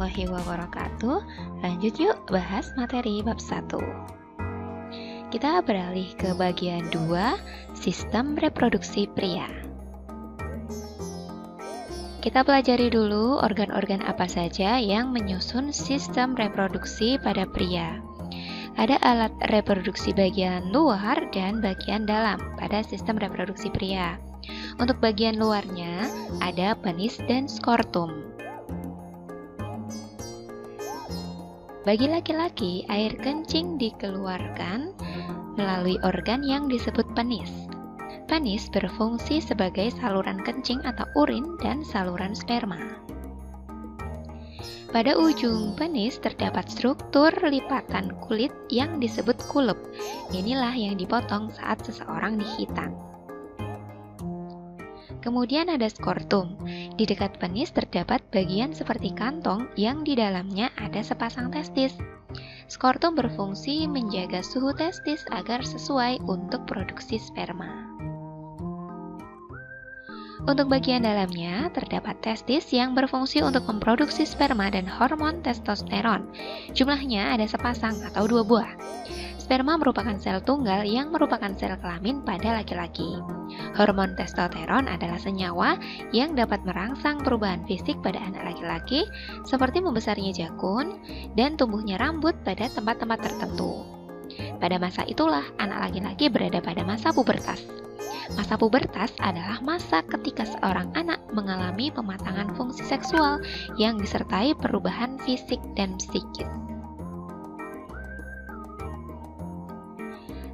warahmatullahi wabarakatuh. Lanjut yuk bahas materi bab 1. Kita beralih ke bagian 2, sistem reproduksi pria. Kita pelajari dulu organ-organ apa saja yang menyusun sistem reproduksi pada pria. Ada alat reproduksi bagian luar dan bagian dalam pada sistem reproduksi pria. Untuk bagian luarnya ada penis dan skortum. Bagi laki-laki, air kencing dikeluarkan melalui organ yang disebut penis. Penis berfungsi sebagai saluran kencing atau urin dan saluran sperma. Pada ujung penis terdapat struktur lipatan kulit yang disebut kulep. Inilah yang dipotong saat seseorang dihitan. Kemudian ada skortum. Di dekat penis terdapat bagian seperti kantong yang di dalamnya ada sepasang testis. Skortum berfungsi menjaga suhu testis agar sesuai untuk produksi sperma. Untuk bagian dalamnya terdapat testis yang berfungsi untuk memproduksi sperma dan hormon testosteron. Jumlahnya ada sepasang atau 2 buah. Sperma merupakan sel tunggal yang merupakan sel kelamin pada laki-laki. Hormon testosteron adalah senyawa yang dapat merangsang perubahan fisik pada anak laki-laki seperti membesarnya jakun dan tumbuhnya rambut pada tempat-tempat tertentu. Pada masa itulah anak laki-laki berada pada masa pubertas. Masa pubertas adalah masa ketika seorang anak mengalami pematangan fungsi seksual yang disertai perubahan fisik dan psikis.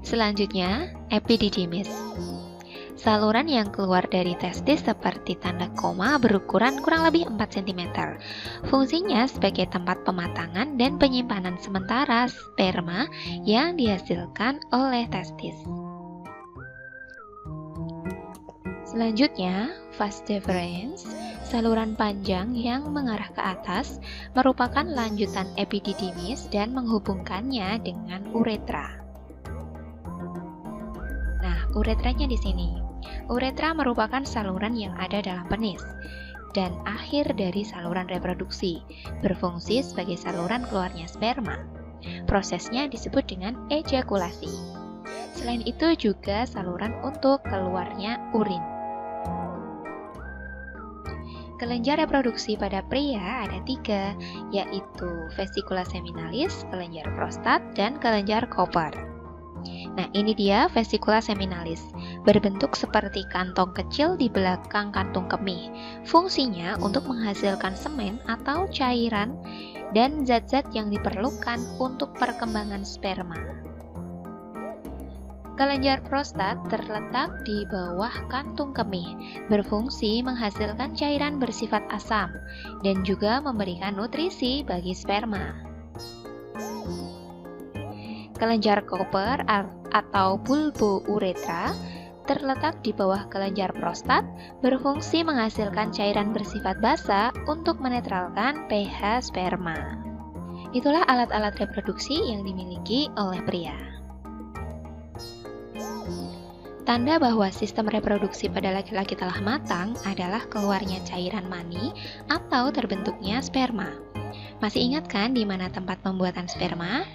Selanjutnya, epididymis. Saluran yang keluar dari testis seperti tanda koma berukuran kurang lebih 4 cm. Fungsinya sebagai tempat pematangan dan penyimpanan sementara sperma yang dihasilkan oleh testis. Selanjutnya, vas deferens, saluran panjang yang mengarah ke atas, merupakan lanjutan epididymis dan menghubungkannya dengan uretra. Nah, uretranya di sini. Uretra merupakan saluran yang ada dalam penis dan akhir dari saluran reproduksi, berfungsi sebagai saluran keluarnya sperma. Prosesnya disebut dengan ejakulasi. Selain itu juga saluran untuk keluarnya urin. Kelenjar reproduksi pada pria ada 3, yaitu vesikula seminalis, kelenjar prostat, dan kelenjar Cooper. Nah, ini dia vesikula seminalis, berbentuk seperti kantong kecil di belakang kantung kemih. Fungsinya untuk menghasilkan semen atau cairan dan zat-zat yang diperlukan untuk perkembangan sperma. Kelenjar prostat terletak di bawah kantung kemih, berfungsi menghasilkan cairan bersifat asam dan juga memberikan nutrisi bagi sperma. Kelenjar Cooper atau bulbouretra terletak di bawah kelenjar prostat, berfungsi menghasilkan cairan bersifat basa untuk menetralkan pH sperma. Itulah alat-alat reproduksi yang dimiliki oleh pria. Tanda bahwa sistem reproduksi pada laki-laki telah matang adalah keluarnya cairan mani atau terbentuknya sperma. Masih ingat kan di mana tempat pembuatan sperma?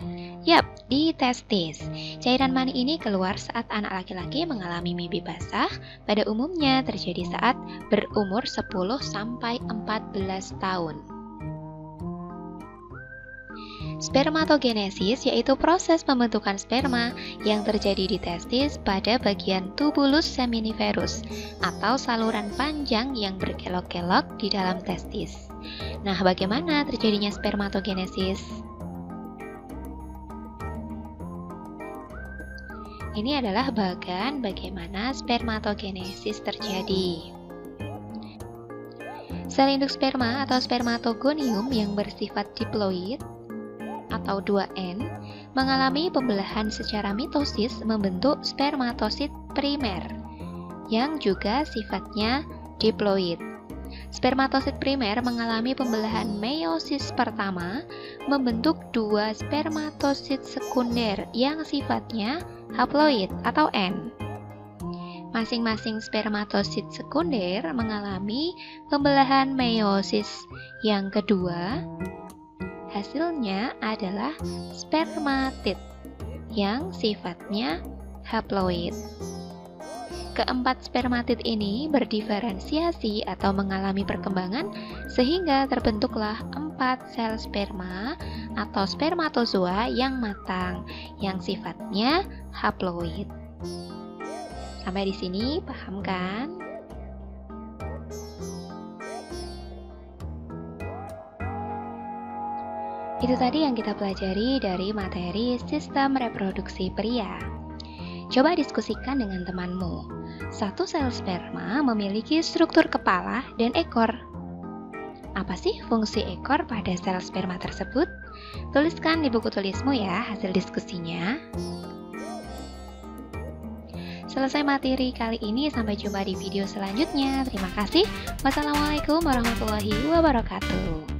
Yap, di testis. Cairan mani ini keluar saat anak laki-laki mengalami mimpi basah, pada umumnya terjadi saat berumur 10-14 tahun. Spermatogenesis yaitu proses pembentukan sperma yang terjadi di testis pada bagian tubulus seminiferus atau saluran panjang yang berkelok-kelok di dalam testis. Nah, bagaimana terjadinya spermatogenesis? Ini adalah bagaimana spermatogenesis terjadi. Sel induk sperma atau spermatogonium yang bersifat diploid atau 2N mengalami pembelahan secara mitosis membentuk spermatosit primer yang juga sifatnya diploid. Spermatosit primer mengalami pembelahan meiosis pertama membentuk 2 spermatosit sekunder yang sifatnya haploid atau N. Masing-masing spermatosit sekunder mengalami pembelahan meiosis yang kedua. Hasilnya adalah spermatid yang sifatnya haploid. Keempat spermatid ini berdiferensiasi atau mengalami perkembangan sehingga terbentuklah 4 sel sperma atau spermatozoa yang matang yang sifatnya haploid. Sampai di sini paham kan? Itu tadi yang kita pelajari dari materi sistem reproduksi pria. Coba diskusikan dengan temanmu. Satu sel sperma memiliki struktur kepala dan ekor. Apa sih fungsi ekor pada sel sperma tersebut? Tuliskan di buku tulismu ya hasil diskusinya. Selesai materi kali ini, sampai jumpa di video selanjutnya. Terima kasih. Wassalamualaikum warahmatullahi wabarakatuh.